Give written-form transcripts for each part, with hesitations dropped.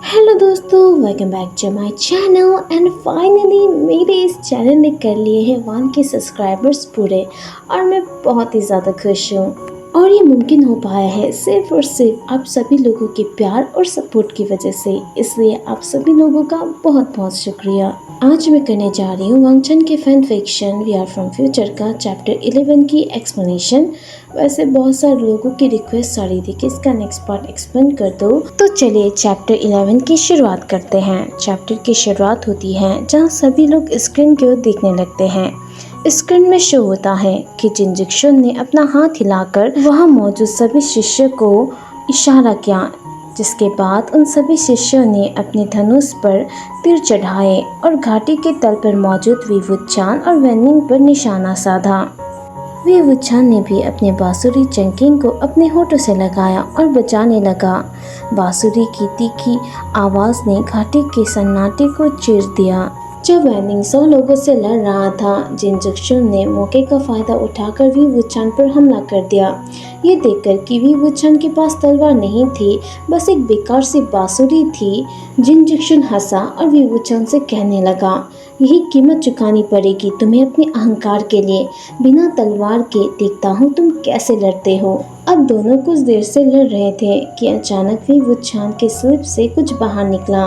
Hello दोस्तों, welcome back to my channel and finally मेरे इस चैनल ने कर लिए हैं 1K सब्सक्राइबर्स पूरे और मैं बहुत ही ज़्यादा खुश हूँ। और ये मुमकिन हो पाया है सिर्फ और सिर्फ आप सभी लोगों के प्यार और सपोर्ट की वजह से, इसलिए आप सभी लोगों का बहुत बहुत शुक्रिया। आज मैं करने जा रही हूँ वांगचन के fan fiction we are from future का चैप्टर 11 की एक्सप्लेनेशन। वैसे बहुत सारे लोगों की रिक्वेस्ट आ रही थी कि इसका नेक्स्ट पार्ट एक्सप्लेन कर दो, तो चलिए चैप्टर 11 की शुरुआत करते हैं। चैप्टर की शुरुआत होती है जहां सभी लोग स्क्रीन की ओर देखने लगते हैं। स्क्रीन में शो होता है कि जिनजिक्शन ने अपना हाथ हिलाकर वहां मौजूद सभी शिष्यों को इशारा किया, जिसके बाद उन सभी शिष्यों ने अपने धनुष पर तीर चढ़ाए और घाटी के तल पर मौजूद विवुचान और वेनिंग पर निशाना साधा। विवुचान ने भी अपने बांसुरी चंकिंग को अपने होठों से लगाया और बजाने लगा। बांसुरी की तीखी आवाज ने घाटी के सन्नाटे को चीर दिया। जब वेनिंग 100 लोगों से लड़ रहा था, जिनजिक्शन ने मौके का फायदा उठाकर विवुचान पर हमला कर दिया। ये देखकर कि विवुचान के पास तलवार नहीं थी, बस एक बेकार सी बांसुरी थी, जिनजिक्शन हंसा और विवुचान से कहने लगा, यही कीमत चुकानी पड़ेगी तुम्हें अपने अहंकार के लिए। बिना तलवार के देखता हूँ तुम कैसे लड़ते हो। अब दोनों कुछ देर से लड़ रहे थे कि अचानक विवुचान के स्लिप से कुछ बाहर निकला।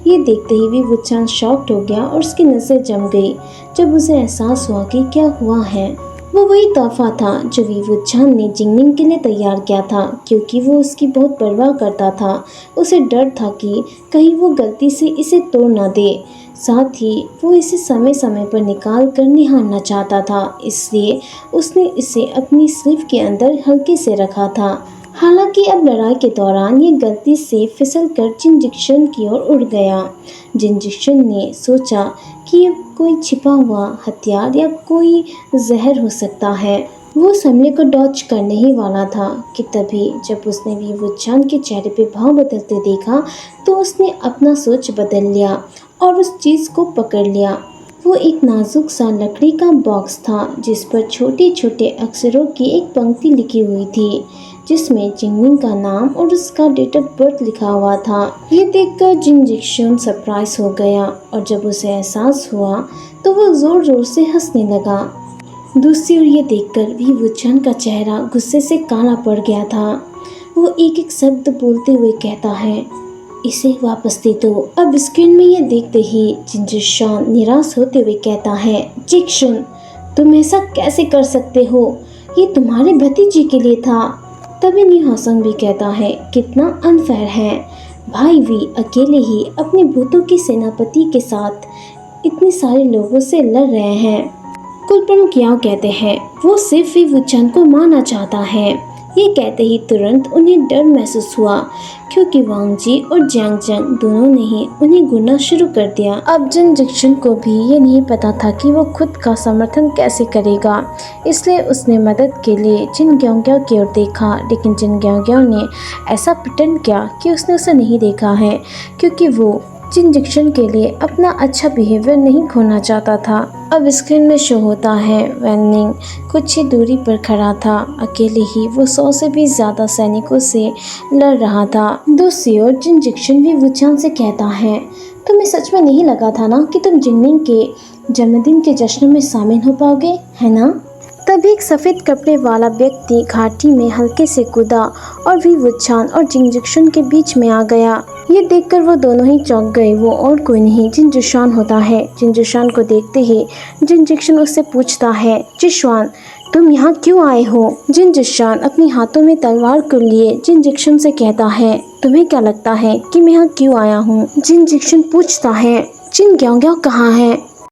ये देखते ही विवुचान शॉक्ड हो गया और उसकी नज़र जम गई जब उसे एहसास हुआ कि क्या हुआ है। वो वही तोहफा था जो विवुचान ने जिंगनिंग के लिए तैयार किया था, क्योंकि वो उसकी बहुत परवाह करता था। उसे डर था कि कहीं वो गलती से इसे तोड़ न दे। साथ ही वो इसे समय समय पर निकाल कर निहारना चाहता था, इसलिए उसने इसे अपनी स्लीव के अंदर हल्के से रखा था। हालांकि अब लड़ाई के दौरान ये गलती से फिसल कर जिनजिक्शन की ओर उड़ गया। जिनजिक्शन ने सोचा कि ये कोई छिपा हुआ हथियार या कोई जहर हो सकता है। वो उस हमले को डॉज करने ही वाला था कि तभी जब उसने विवुचान के चेहरे पे भाव बदलते देखा, तो उसने अपना सोच बदल लिया और उस चीज़ को पकड़ लिया। वो एक नाजुक सा लकड़ी का बॉक्स था जिस पर छोटे छोटे अक्षरों की एक पंक्ति लिखी हुई थी, जिसमें जिंगनिंग का नाम और उसका डेट ऑफ बर्थ लिखा हुआ था। ये देखकर जिनजिक्शन सरप्राइज हो गया और जब उसे एहसास हुआ तो वो जोर जोर से हंसने लगा। दूसरी ओर ये देखकर विवुचान का चेहरा गुस्से से काला पड़ गया था। वो एक एक शब्द बोलते हुए कहता है, इसे वापस दे दो। अब स्क्रीन में ये देखते ही जिनजिक्शन निराश होते हुए कहता है, जिक्शन तुम ऐसा कैसे कर सकते हो, ये तुम्हारे भतीजे के लिए था। तभी न्यूहासन भी कहता है, कितना अनफेयर है, भाई वी अकेले ही अपने भूतों के सेनापति के साथ इतने सारे लोगों से लड़ रहे हैं। कुल प्रमुख याओ कहते हैं, वो सिर्फ विवुचान को मारना चाहता है। ये कहते ही तुरंत उन्हें डर महसूस हुआ, क्योंकि वांगजी और जियांगजंग दोनों ने ही उन्हें घूरना शुरू कर दिया। अब जिनजिक्शन को भी ये नहीं पता था कि वो खुद का समर्थन कैसे करेगा, इसलिए उसने मदद के लिए जिन ग्योंग्यो की ओर देखा, लेकिन जिन ग्योंग्यो ने ऐसा प्रिटेंड किया कि उसने उसे नहीं देखा है, क्योंकि वो जिनजिक्शन के लिए अपना अच्छा बिहेवियर नहीं खोना चाहता था। अब स्क्रीन में शो होता है वेनिंग कुछ ही दूरी पर खड़ा था। अकेले ही वो 100 से भी ज्यादा सैनिकों से लड़ रहा था। दूसरी ओर जिनजिक्शन भी विवुचान से कहता है, तुम्हें सच में नहीं लगा था ना कि तुम जिंगनिंग के जन्मदिन के जश्न में शामिल हो पाओगे, है ना? तभी एक सफ़ेद कपड़े वाला व्यक्ति घाटी में हल्के से कूदा और विवुचान और जिनजिक्शन के बीच में आ गया। ये देखकर वो दोनों ही चौंक गए। वो और कोई नहीं जिनजिक्शन होता है। जिनजिक्शन को देखते ही जिनजिक्शन उससे पूछता है, जिश्वान तुम यहाँ क्यों आए हो? जिनजिक्शन अपने हाथों में तलवार को लिए जिनजिक्शन से कहता है, तुम्हें क्या लगता है कि मैं यहाँ क्यों आया हूँ? जिनजिक्शन पूछता है, जिन ग्योंग्यो कहाँ है?